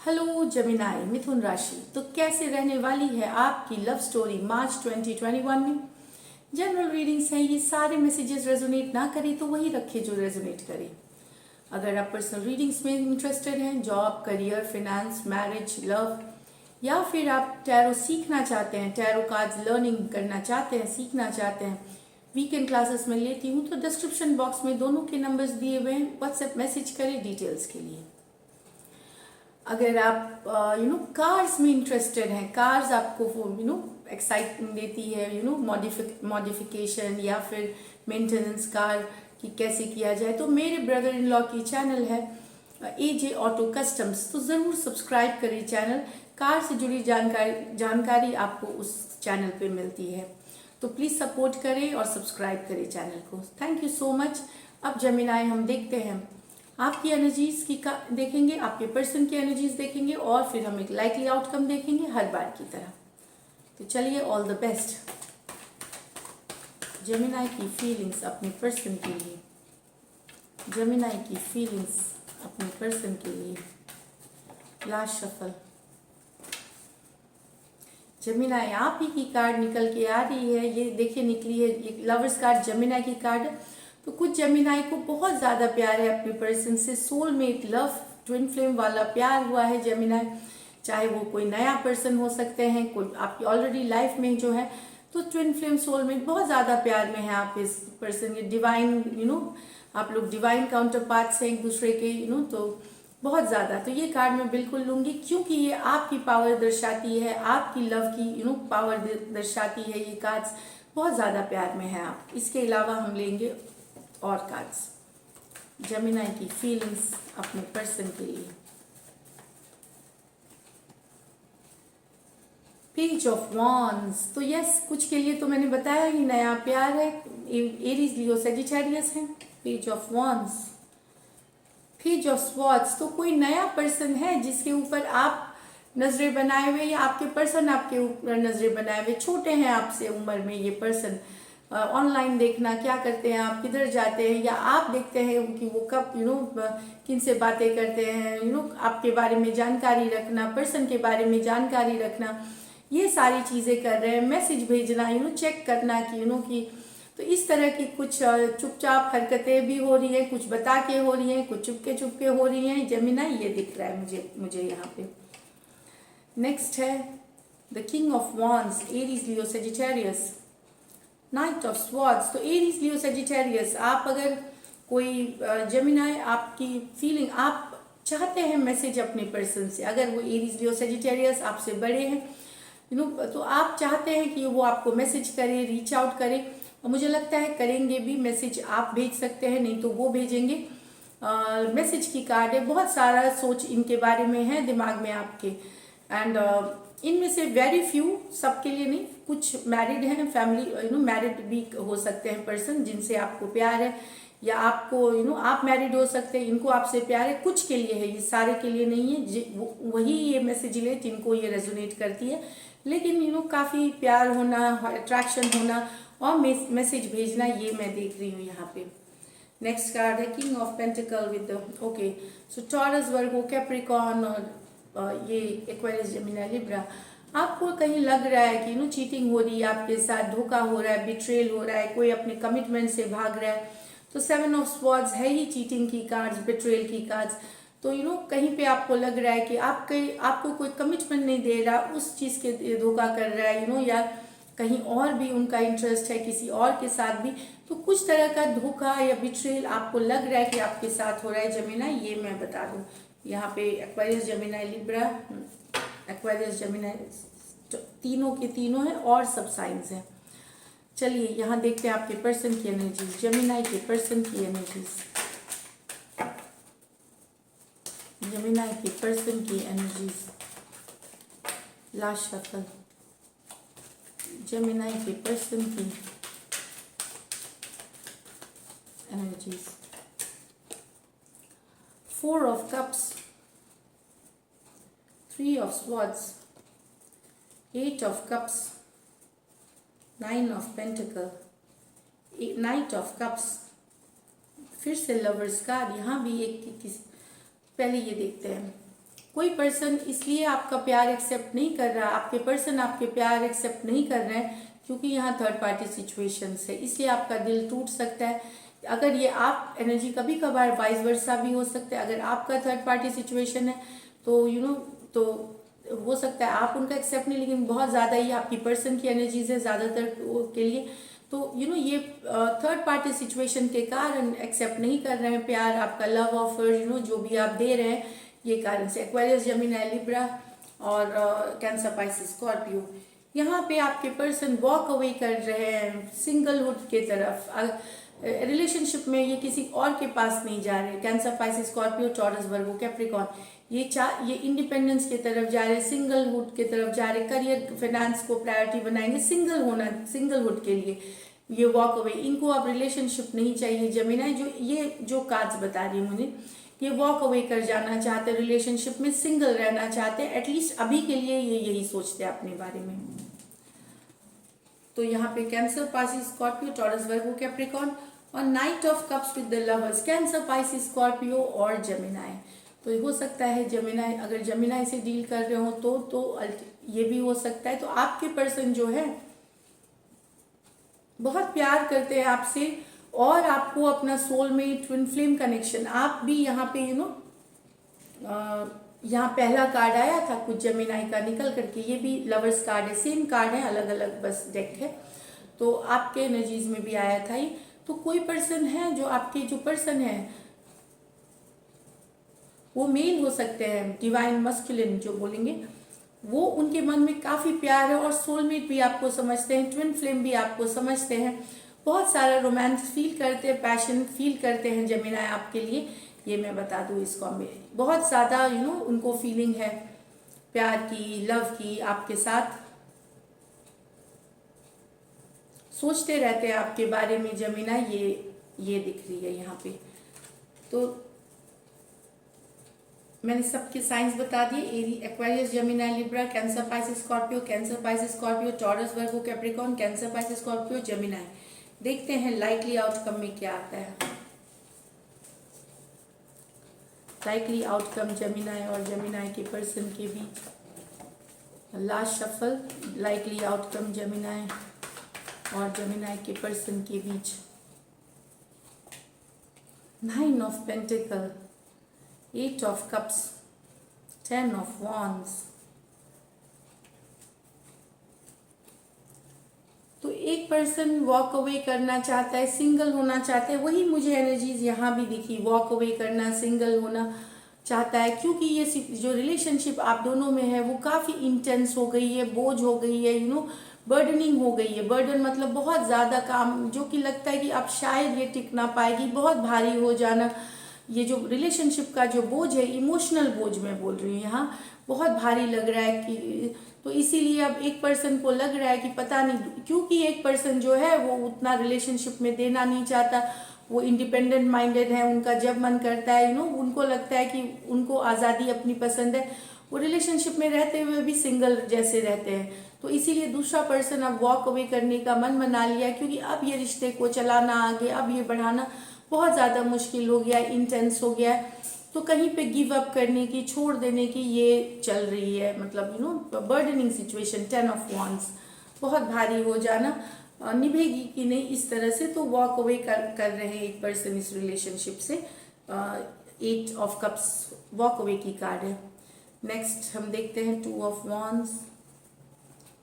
Hello जमिनाई मिथुन राशि, तो कैसे रहने वाली है आपकी लव स्टोरी मार्च 2021 में। जनरल रीडिंग्स हैं, ये सारे मैसेजेस रेजोनेट ना करें तो वही रखे जो रेजोनेट करे। अगर आप पर्सनल रीडिंग्स में इंटरेस्टेड हैं, job, career, finance, marriage, love, या फिर आप टैरो सीखना चाहते हैं, टैरो कार्ड्स लर्निंग करना चाहते हैं, सीखना चाहते हैं, वीकेंड क्लासेस में लेती हूँ, तो डिस्क्रिप्शन बॉक्स में दोनों के नंबर्स दिए हुए हैं, व्हाट्सएप मैसेज करें डिटेल्स के लिए। अगर आप कार्स में इंटरेस्टेड हैं, कार्स आपको एक्साइटमेंट देती है, मॉडिफिकेशन या फिर मेंटेनेंस कार की कैसे किया जाए, तो मेरे ब्रदर इन लॉ की चैनल है AJ ऑटो कस्टम्स, तो ज़रूर सब्सक्राइब करिए चैनल। कार से जुड़ी जानकारी आपको उस चैनल पे मिलती है, तो प्लीज़ सपोर्ट करें और सब्सक्राइब करें चैनल को। Thank you so much. अब जमिनाई हम देखते हैं आपकी एनर्जीज की देखेंगे, आपके पर्सन की एनर्जीज देखेंगे, और फिर हम एक लाइकली आउटकम देखेंगे हर बार की तरह। तो चलिए, ऑल द बेस्ट। जमिनाई की फीलिंग्स अपने पर्सन के लिए, जमिनाई की फीलिंग्स अपने पर्सन के लिए। Last shuffle. जमिनाई आप ही की कार्ड निकल के आ रही है, ये देखिए निकली है, ये लवर्स कार्ड जमिनाई की कार्ड है। तो कुछ जमिनाई को बहुत ज़्यादा प्यार है अपने पर्सन से, सोलमेट लव ट्विन फ्लेम वाला प्यार हुआ है जमिनाई। चाहे वो कोई नया पर्सन हो सकते हैं, कोई आपकी ऑलरेडी लाइफ में जो है, तो ट्विन फ्लेम सोलमेट बहुत ज़्यादा प्यार में है आप इस पर्सन के। डिवाइन आप लोग डिवाइन काउंटर पार्ट्स हैं एक दूसरे के, तो बहुत ज़्यादा। तो ये कार्ड मैं बिल्कुल लूँगी, क्योंकि ये आपकी पावर दर्शाती है, आपकी लव की पावर दर्शाती है। ये कार्ड्स बहुत ज़्यादा प्यार में है आप। इसके अलावा हम लेंगे और कार्ड्स जमिनाई की फीलिंग्स अपने पर्सन के लिए। पेज ऑफ वॉन्ड्स, तो यस, कुछ के लिए तो मैंने बताया कि नया प्यार है, एरीज, लियो, सजिटेरियस है। Page of wands, page of swords, तो कोई नया पर्सन है जिसके ऊपर आप नजरें बनाए हुए, या आपके पर्सन आपके ऊपर नजरें बनाए हुए। छोटे हैं आपसे उम्र में ये पर्सन। ऑनलाइन देखना, क्या करते हैं आप, किधर जाते हैं, या आप देखते हैं कि वो कब किन से बातें करते हैं, आपके बारे में जानकारी रखना, पर्सन के बारे में जानकारी रखना, ये सारी चीज़ें कर रहे हैं। मैसेज भेजना, चेक करना कि तो इस तरह की कुछ चुपचाप हरकतें भी हो रही है, कुछ बता के हो रही हैं, कुछ चुपके चुपके हो रही हैं जमिनाई, ये दिख रहा है मुझे यहाँ पे। नेक्स्ट है the king of wands, Aries, Leo, Sagittarius. Night of swords, तो एरीज, लियो, सजिटेरियस, आप अगर कोई जमिनाई आपकी फीलिंग, आप चाहते हैं मैसेज अपने पर्सन से, अगर वो एरीज, लियो, सजिटेरियस आपसे बड़े हैं, तो आप चाहते हैं कि वो आपको मैसेज करे, रीच आउट करे, और मुझे लगता है करेंगे भी। मैसेज आप भेज सकते हैं, नहीं तो वो भेजेंगे। मैसेज की कार्ड है, बहुत सारा सोच इनके बारे में है दिमाग में आपके। एंड इनमें से वेरी फ्यू, सबके लिए नहीं, कुछ मैरिड हैं, फैमिली मैरिड भी हो सकते हैं पर्सन जिनसे आपको प्यार है, या आपको आप मैरिड हो सकते हैं, इनको आपसे प्यार है। कुछ के लिए है, ये सारे के लिए नहीं है। वही ये मैसेज ले जिनको ये रेजोनेट करती है, लेकिन काफ़ी प्यार होना, अट्रैक्शन होना और मैसेज भेजना, ये मैं देख रही हूँ यहाँ पे। नेक्स्ट कार्ड है king of pentacle with okay, so taurus, Virgo, Capricorn, और ये एक्वेरियस, जेमिनी, लिब्रा। आपको कहीं लग रहा है कि चीटिंग हो रही है आपके साथ, धोखा हो रहा है, बिट्रेल हो रहा है, कोई अपने कमिटमेंट से भाग रहा है। तो 7 ऑफ स्वॉर्ड्स है ही चीटिंग की कार्ड्स, बिट्रेल की कार्ड्स। तो कहीं पे आपको लग रहा है कि आपको कोई कमिटमेंट नहीं दे रहा, उस चीज़ के धोखा कर रहा है, या कहीं और भी उनका इंटरेस्ट है किसी और के साथ भी। तो कुछ तरह का धोखा या बिट्रेल आपको लग रहा है कि आपके साथ हो रहा है जमिनाई, ये मैं बता दूं। यहाँ पे Aquarius, Gemini, Libra, Aquarius, Gemini, तीनों के तीनों हैं, और सब साइंस हैं। चलिए यहाँ देखते हैं आपके पर्सन की एनर्जीज, जमिनाई के पर्सन की एनर्जीज, जमिनाई के पर्सन की एनर्जीज। लास्ट शफल, जमिनाई के पर्सन की energies. 4 of cups, 3 of swords, 8 of cups, 9 of pentacle, night of cups. फिर से लवर्स कार्ड, यहाँ भी एक पहले ये देखते हैं कोई पर्सन इसलिए आपका प्यार एक्सेप्ट नहीं कर रहा, आपके पर्सन आपके प्यार एक्सेप्ट नहीं कर रहे हैं क्योंकि यहाँ थर्ड पार्टी सिचुएशन है, इसलिए आपका दिल टूट सकता है। अगर ये आप एनर्जी कभी कभार वाइस वर्सा भी हो सकता है, अगर आपका थर्ड पार्टी सिचुएशन है तो तो हो सकता है आप उनका एक्सेप्ट नहीं, लेकिन बहुत ज़्यादा ही आपकी पर्सन की एनर्जीज है ज़्यादातर के लिए, तो ये थर्ड पार्टी सिचुएशन के कारण एक्सेप्ट नहीं कर रहे हैं प्यार, आपका लव ऑफर जो भी आप दे रहे हैं, ये कारण से। एक्वेरियस, जेमिनी, लिब्रा और कैंसर, पाइसेस, स्कॉर्पियो, यहाँ पे आपके पर्सन वॉक अवे कर रहे हैं सिंगलहुड के तरफ। रिलेशनशिप में ये किसी और के पास नहीं जा रहे। Cancer, Pisces, Scorpio, Taurus, Virgo, Capricorn, ये इंडिपेंडेंस की तरफ जा रहे, सिंगलहुड की तरफ जा रहे, करियर फाइनेंस को प्रायोरिटी बनाएंगे, सिंगलहुड के लिए ये वॉक अवे। इनको अब रिलेशनशिप नहीं चाहिए। जेमिनी, जो कार्ड्स बता रही है मुझे, ये वॉक अवे कर जाना चाहते, रिलेशनशिप में सिंगल रहना चाहते, एटलीस्ट अभी के लिए ये यही सोचते हैं अपने बारे में। तो यहाँ पे cancer, Pisces, Scorpio, Taurus, Virgo, Capricorn और night of cups with the lovers, cancer, Pisces, Scorpio और जेमिनी। तो हो सकता है जेमिनी, अगर जेमिनी से डील कर रहे हो तो ये भी हो सकता है। तो आपके पर्सन जो है बहुत प्यार करते हैं आपसे और आपको अपना सोलमेट, ट्विन फ्लेम कनेक्शन, आप भी यहाँ पे यहाँ पहला कार्ड आया था कुछ जेमिनी का निकल करके, ये भी लवर्स कार्ड है, सेम कार्ड है, अलग अलग बस डेक है, तो आपके एनर्जीज में भी आया था ये। तो कोई पर्सन है जो आपके जो पर्सन है वो मेल हो सकते हैं, डिवाइन मस्कुलिन जो बोलेंगे, वो उनके मन में काफी प्यार है और सोलमेट भी आपको समझते हैं, ट्विन फ्लेम भी आपको समझते हैं, बहुत सारा रोमांस फील करते हैं, पैशन फील करते हैं जेमिनी आपके लिए। ये मैं बता दूं, इसको बहुत ज़्यादा उनको फीलिंग है प्यार की, लव की, आपके साथ सोचते रहते हैं आपके बारे में जेमिनी, ये दिख रही है यहाँ पे। तो मैंने सबके साइंस बता दिए, Aquarius, Gemini, Libra, Cancer, Pisces, Scorpio, Cancer, Pisces, Scorpio, Taurus, Virgo, Capricorn, Cancer, Pisces, Scorpio, Gemini. देखते हैं लाइकली आउटकम में क्या आता है। लाइकली आउटकम जेमिनी और जेमिनी के पर्सन के बीच, last shuffle, likely outcome Gemini और जेमिनी के पर्सन के बीच, 9 of pentacle, 8 of cups, 10 of wands. तो एक पर्सन वॉक अवे करना चाहता है, सिंगल होना चाहता है, वही मुझे एनर्जीज यहाँ भी दिखी, वॉक अवे करना, सिंगल होना चाहता है, क्योंकि ये जो रिलेशनशिप आप दोनों में है वो काफ़ी इंटेंस हो गई है, बोझ हो गई है, बर्डनिंग हो गई है। बर्डन मतलब बहुत ज़्यादा काम, जो कि लगता है कि अब शायद ये टिक ना पाएगी, बहुत भारी हो जाना। ये जो रिलेशनशिप का जो बोझ है, इमोशनल बोझ मैं बोल रही हूँ यहाँ, बहुत भारी लग रहा है कि, तो इसीलिए अब एक पर्सन को लग रहा है कि पता नहीं, क्योंकि एक पर्सन जो है वो उतना रिलेशनशिप में देना नहीं चाहता, वो इंडिपेंडेंट माइंडेड है, उनका जब मन करता है उनको लगता है कि उनको आज़ादी अपनी पसंद है, वो रिलेशनशिप में रहते हुए भी सिंगल जैसे रहते हैं। तो इसीलिए दूसरा पर्सन अब वॉक अवे करने का मन बना लिया, क्योंकि अब ये रिश्ते को चलाना आगे, अब ये बढ़ाना बहुत ज़्यादा मुश्किल हो गया, इंटेंस हो गया है। तो कहीं पे गिव अप करने की, छोड़ देने की ये चल रही है, मतलब बर्डनिंग सिचुएशन, 10 ऑफ वॉन्ड्स, बहुत भारी हो जाना, निभेगी कि नहीं इस तरह से, तो वॉक अवे कर रहे हैं एक पर्सन इस रिलेशनशिप से। 8 ऑफ कप्स वॉक अवे की कार्ड है। नेक्स्ट हम देखते हैं 2 of wands,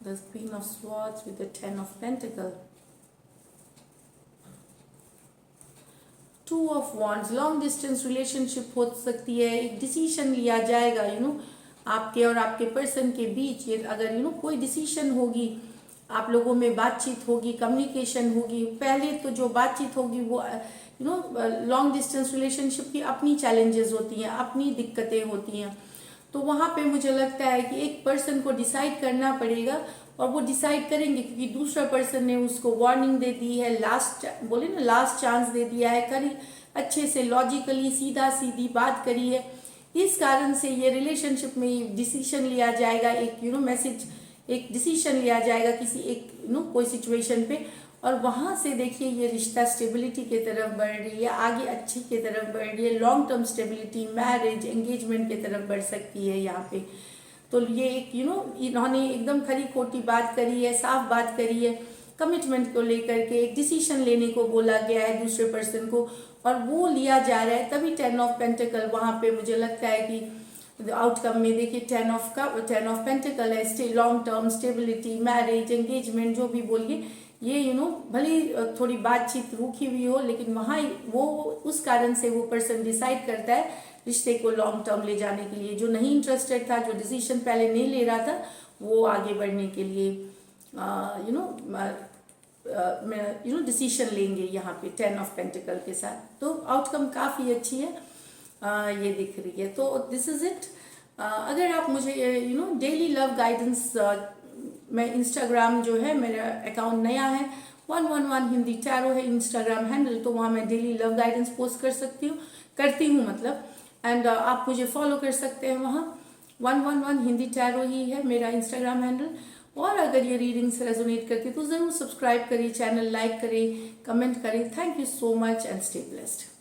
the queen of swords with the 10 of pentacle, 2 of wands, long distance relationship हो सकती है, एक डिसीजन लिया जाएगा आपके और आपके पर्सन के बीच। ये अगर कोई डिसीजन होगी, आप लोगों में बातचीत होगी, कम्युनिकेशन होगी, पहले तो जो बातचीत होगी वो लॉन्ग डिस्टेंस रिलेशनशिप की अपनी चैलेंजेस होती हैं, अपनी दिक्कतें होती हैं, तो वहाँ पे मुझे लगता है कि एक पर्सन को डिसाइड करना पड़ेगा और वो डिसाइड करेंगे, क्योंकि दूसरा पर्सन ने उसको वार्निंग दे दी है, लास्ट चांस दे दिया है, करी अच्छे से लॉजिकली सीधा सीधी बात करी है। इस कारण से ये रिलेशनशिप में डिसीजन लिया जाएगा, एक मैसेज, एक डिसीजन लिया जाएगा किसी एक कोई सिचुएशन पे, और वहाँ से देखिए ये रिश्ता स्टेबिलिटी की तरफ बढ़ रही है, आगे अच्छी की तरफ बढ़ रही है, long term stability, marriage, engagement की तरफ बढ़ सकती है यहाँ पे। तो ये एक इन्होंने एकदम खरी खोटी बात करी है, साफ बात करी है, कमिटमेंट को लेकर के एक डिसीजन लेने को बोला गया है दूसरे पर्सन को, और वो लिया जा रहा है। तभी 10 ऑफ पेंटिकल वहाँ पे मुझे लगता है कि आउटकम में देखिए 10 ऑफ पेंटिकल है, long term stability, marriage, engagement, जो भी बोलिए, ये भले थोड़ी बातचीत रूखी हुई हो, लेकिन वहाँ वो उस कारण से वो पर्सन डिसाइड करता है रिश्ते को लॉन्ग टर्म ले जाने के लिए। जो नहीं इंटरेस्टेड था, जो डिसीजन पहले नहीं ले रहा था, वो आगे बढ़ने के लिए डिसीजन लेंगे यहाँ पे 10 ऑफ पेंटिकल के साथ। तो आउटकम काफ़ी अच्छी है, ये दिख रही है। तो दिस इज़ इट। अगर आप मुझे डेली लव गाइडेंस, मैं इंस्टाग्राम जो है, मेरा अकाउंट नया है, 111 हिंदी टैरो है इंस्टाग्राम हैंडल, तो वहाँ मैं डेली लव गाइडेंस पोस्ट करती हूँ मतलब। एंड आप मुझे फॉलो कर सकते हैं वहाँ, 111 हिंदी टैरो ही है मेरा इंस्टाग्राम हैंडल। और अगर ये रीडिंग्स रेजोनेट करती है तो ज़रूर सब्सक्राइब करिए, चैनल लाइक करें, कमेंट करें। Thank you so much and stay blessed.